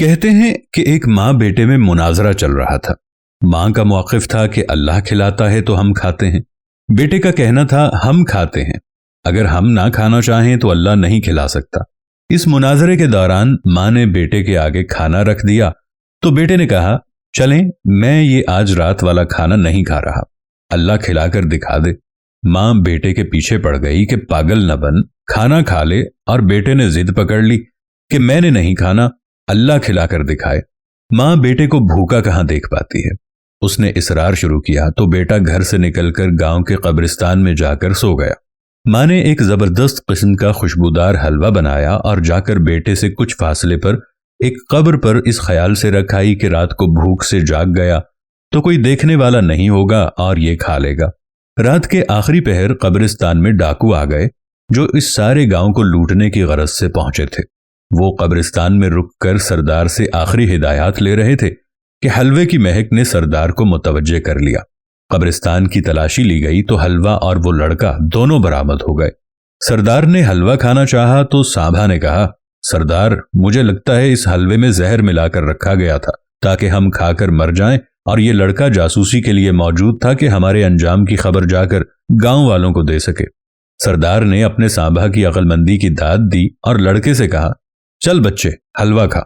کہتے ہیں کہ ایک ماں بیٹے میں مناظرہ چل رہا تھا۔ ماں کا موقف تھا کہ اللہ کھلاتا ہے تو ہم کھاتے ہیں، بیٹے کا کہنا تھا ہم کھاتے ہیں، اگر ہم نہ کھانا چاہیں تو اللہ نہیں کھلا سکتا۔ اس مناظرے کے دوران ماں نے بیٹے کے آگے کھانا رکھ دیا تو بیٹے نے کہا چلیں میں یہ آج رات والا کھانا نہیں کھا رہا، اللہ کھلا کر دکھا دے۔ ماں بیٹے کے پیچھے پڑ گئی کہ پاگل نہ بن، کھانا کھا لے، اور بیٹے نے ضد پکڑ لی کہ میں نے نہیں کھانا، اللہ کھلا کر دکھائے۔ ماں بیٹے کو بھوکا کہاں دیکھ پاتی ہے، اس نے اصرار شروع کیا تو بیٹا گھر سے نکل کر گاؤں کے قبرستان میں جا کر سو گیا۔ ماں نے ایک زبردست قسم کا خوشبودار حلوہ بنایا اور جا کر بیٹے سے کچھ فاصلے پر ایک قبر پر اس خیال سے رکھائی کہ رات کو بھوک سے جاگ گیا تو کوئی دیکھنے والا نہیں ہوگا اور یہ کھا لے گا۔ رات کے آخری پہر قبرستان میں ڈاکو آ گئے جو اس سارے گاؤں کو لوٹنے کی غرض سے پہنچے تھے۔ وہ قبرستان میں رک کر سردار سے آخری ہدایات لے رہے تھے کہ حلوے کی مہک نے سردار کو متوجہ کر لیا۔ قبرستان کی تلاشی لی گئی تو حلوہ اور وہ لڑکا دونوں برآمد ہو گئے۔ سردار نے حلوہ کھانا چاہا تو سانبا نے کہا سردار مجھے لگتا ہے اس حلوے میں زہر ملا کر رکھا گیا تھا تاکہ ہم کھا کر مر جائیں، اور یہ لڑکا جاسوسی کے لیے موجود تھا کہ ہمارے انجام کی خبر جا کر گاؤں والوں کو دے سکے۔ سردار نے اپنے سانبا کی عقل مندی کی داد دی اور لڑکے سے کہا چل بچے حلوہ کھا۔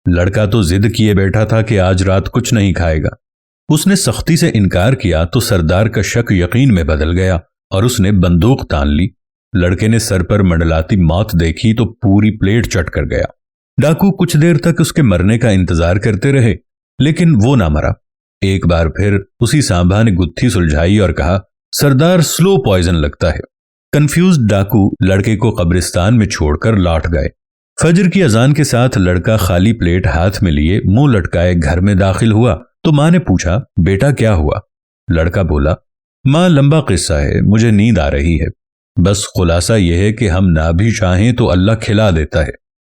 لڑکا تو ضد کیے بیٹھا تھا کہ آج رات کچھ نہیں کھائے گا۔ اس نے سختی سے انکار کیا تو سردار کا شک یقین میں بدل گیا اور اس نے بندوق تان لی۔ لڑکے نے سر پر منڈلاتی موت دیکھی تو پوری پلیٹ چٹ کر گیا۔ ڈاکو کچھ دیر تک اس کے مرنے کا انتظار کرتے رہے لیکن وہ نہ مرا۔ ایک بار پھر اسی سانبا نے گتھی سلجھائی اور کہا سردار سلو پوائزن لگتا ہے۔ کنفیوزڈ ڈاکو لڑکے کو قبرستان میں چھوڑ کر لوٹ گئے۔ فجر کی اذان کے ساتھ لڑکا خالی پلیٹ ہاتھ میں لیے منہ لٹکائے گھر میں داخل ہوا تو ماں نے پوچھا بیٹا کیا ہوا؟ لڑکا بولا ماں لمبا قصہ ہے، مجھے نیند آ رہی ہے، بس خلاصہ یہ ہے کہ ہم نہ بھی چاہیں تو اللہ کھلا دیتا ہے۔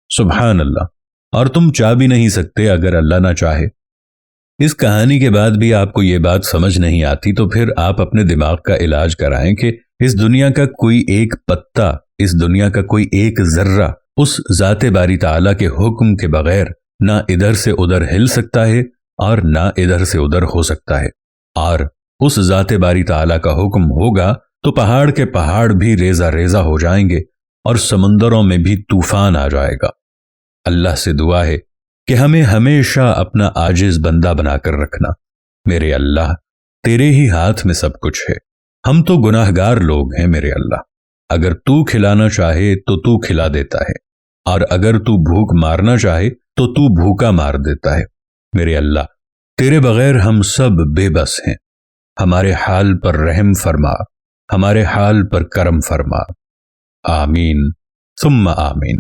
سبحان اللہ، اور تم چاہ بھی نہیں سکتے اگر اللہ نہ چاہے۔ اس کہانی کے بعد بھی آپ کو یہ بات سمجھ نہیں آتی تو پھر آپ اپنے دماغ کا علاج کرائیں کہ اس دنیا کا کوئی ایک پتا، اس دنیا کا کوئی ایک ذرہ اس ذات باری تعالیٰ کے حکم کے بغیر نہ ادھر سے ادھر ہل سکتا ہے اور نہ ادھر سے ادھر ہو سکتا ہے، اور اس ذات باری تعالیٰ کا حکم ہوگا تو پہاڑ کے پہاڑ بھی ریزہ ریزہ ہو جائیں گے اور سمندروں میں بھی طوفان آ جائے گا۔ اللہ سے دعا ہے کہ ہمیں ہمیشہ اپنا عاجز بندہ بنا کر رکھنا۔ میرے اللہ تیرے ہی ہاتھ میں سب کچھ ہے، ہم تو گناہگار لوگ ہیں میرے اللہ، اگر تو کھلانا چاہے تو تو کھلا دیتا ہے، اور اگر تو بھوک مارنا چاہے تو تو بھوکا مار دیتا ہے۔ میرے اللہ تیرے بغیر ہم سب بے بس ہیں، ہمارے حال پر رحم فرما، ہمارے حال پر کرم فرما، آمین ثم آمین۔